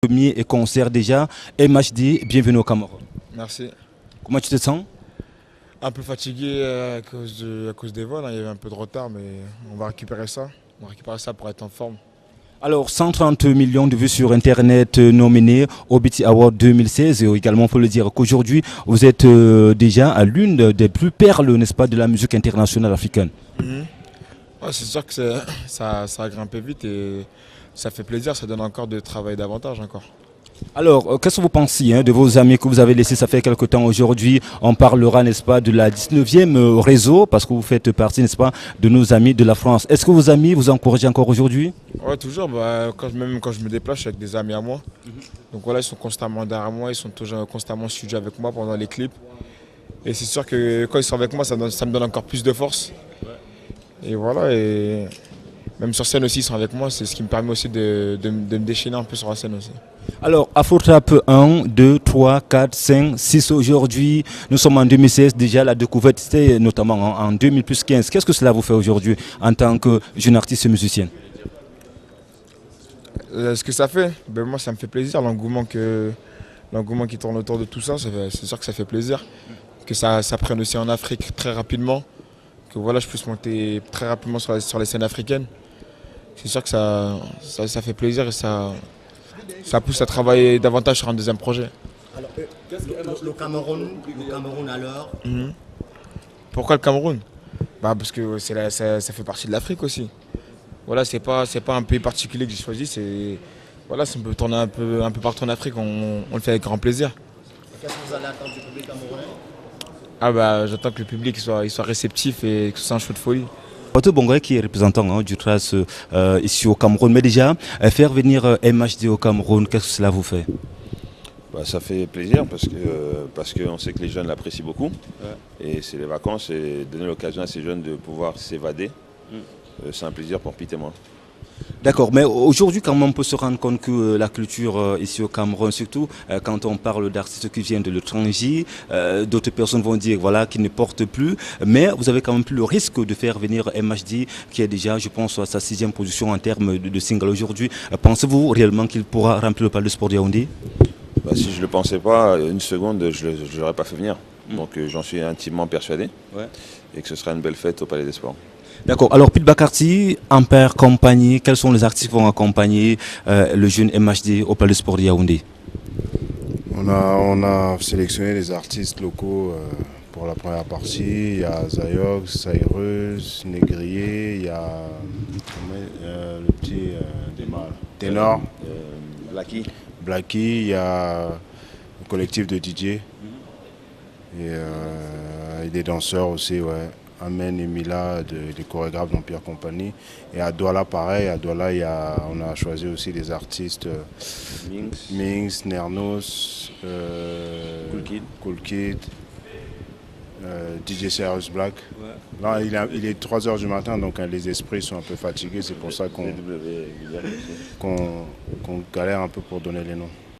Premier et concert déjà. MHD, bienvenue au Cameroun. Merci. Comment tu te sens? Un peu fatigué à cause des vols, hein. Il y avait un peu de retard, mais on va récupérer ça. On va récupérer ça pour être en forme. Alors, 130 millions de vues sur Internet nominés au BET Award 2016. Et également, il faut le dire qu'aujourd'hui, vous êtes déjà à l'une des plus perles, n'est-ce pas, de la musique internationale africaine. Mhm. Ouais, c'est sûr que ça a grimpé vite et ça fait plaisir, ça donne encore de travail davantage encore. Alors, qu'est-ce que vous pensez de vos amis que vous avez laissés, ça fait quelque temps aujourd'hui? On parlera, n'est-ce pas, de la 19e réseau, parce que vous faites partie, n'est-ce pas, de nos amis de la France. Est-ce que vos amis vous encouragent encore aujourd'hui? Ouais, toujours, même quand je me déplace, je suis avec des amis à moi. Donc voilà, ils sont constamment derrière moi, ils sont toujours constamment en studio avec moi pendant les clips. Et c'est sûr que quand ils sont avec moi, ça me donne encore plus de force. Et voilà, et même sur scène aussi, ils sont avec moi, c'est ce qui me permet aussi de me déchaîner un peu sur la scène aussi. Alors, Afrotrap 1, 2, 3, 4, 5, 6 aujourd'hui. Nous sommes en 2016 déjà. La découverte, c'était notamment en 2015. Qu'est-ce que cela vous fait aujourd'hui en tant que jeune artiste et musicien? Ce que ça fait, ben moi ça me fait plaisir, l'engouement qui tourne autour de tout ça, c'est sûr que ça fait plaisir. Que ça prenne aussi en Afrique très rapidement, que voilà, je puisse monter très rapidement sur les scènes africaines. C'est sûr que ça fait plaisir et ça pousse à travailler davantage sur un deuxième projet. Alors, le Cameroun alors. Mhm. Pourquoi le Cameroun? Parce que ça fait partie de l'Afrique aussi. Voilà, c'est pas un pays particulier que j'ai choisi, voilà, si on peut tourner un peu partout en Afrique, on le fait avec grand plaisir. Qu'est-ce que vous allez attendre du public camerounais? J'attends que le public il soit réceptif et que ce soit un show de folie. Otto Bongoy qui est représentant du TRAS ici au Cameroun. Mais déjà, faire venir MHD au Cameroun, qu'est-ce que cela vous fait? Ça fait plaisir parce qu'on sait que les jeunes l'apprécient beaucoup. Ouais. Et c'est les vacances et donner l'occasion à ces jeunes de pouvoir s'évader. C'est un plaisir pour Pete et moi. D'accord, mais aujourd'hui quand même on peut se rendre compte que la culture ici au Cameroun, surtout quand on parle d'artistes qui viennent de l'étranger, d'autres personnes vont dire voilà qu'ils ne portent plus, mais vous avez quand même plus le risque de faire venir MHD qui est déjà, je pense, à sa 6e position en termes de single aujourd'hui. Pensez-vous réellement qu'il pourra remplir le palais de sport de Yaoundé? Si je ne le pensais pas, une seconde, je ne l'aurais pas fait venir. Donc j'en suis intimement persuadé et que ce sera une belle fête au Palais des Sports. D'accord. Alors, Pete Bacarty, Ampère, compagnie, quels sont les artistes qui vont accompagner le jeune MHD au Palais de Sport de Yaoundé? On a sélectionné des artistes locaux pour la première partie. Il y a Zayox, Cyrus, Négrier, il y a le petit ténor, Blacky, il y a le collectif de DJ et des danseurs aussi, ouais. Amen et Mila, des chorégraphes d'Empire Compagnie. Et à Douala, pareil, à Douala, on a choisi aussi des artistes Minx, Nernos, Cool Kid, DJ Serious Black. Ouais. Là, il est 3 h du matin, donc les esprits sont un peu fatigués. C'est pour ça qu'on galère un peu pour donner les noms.